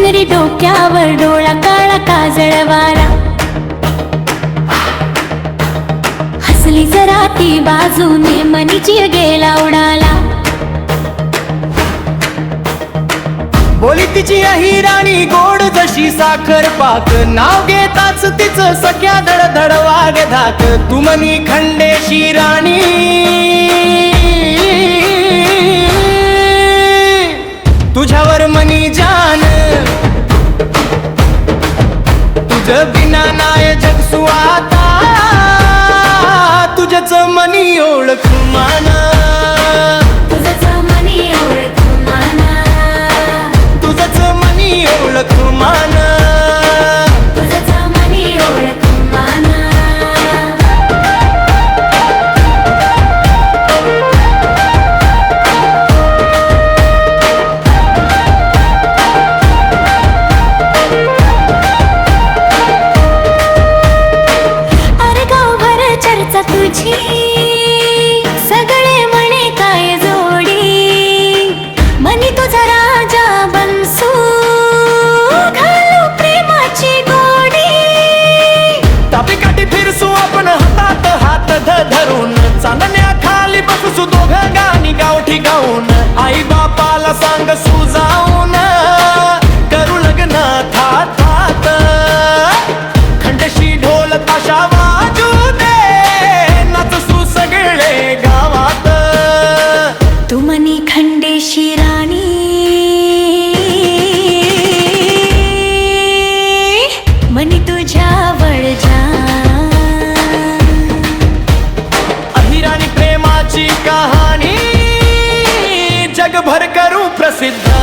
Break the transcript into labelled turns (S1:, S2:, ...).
S1: चुनरी डोक्यावर डोळा काळा काजळवाला, हसली जरा ती बाजूने मनीची गेला उडाला.
S2: बोली तिची अहिराणी गोड जशी साखर पाक, नाव घेताच तिचं सख्या धडधड वाग धाक. तू मनी खंडेशी राणी, तुझ्यावर मनी जान, तुझ बिना नाय जग सुआता, तुझच मनी ओळख मान,
S1: तुझच मनी ओळख माना,
S2: तुझच मनी ओळख मान.
S1: तुझच मनी ओळख माना. चर्चा तुझी सगळे म्हणे काय जोडी, मनी तुझा राजा बनसू घालू प्रेमाची गोडी.
S2: तापी काठी फिरसू आपण हातात हात धरून, चांदण्या खाली बसू दोघं गाणी गावठी गाऊन. आई बापाला सांग सुजाऊन, करू लग्न थाट थाट. खंडशी ढोल ताशा वाजू दे, नाचसू सगळे गावात.
S1: तू मनी खंडेशी राणी, मनी तुझ्यावर जान.
S2: अहिराणी प्रेमाची कहाणी जगभर करू प्रसिद्ध.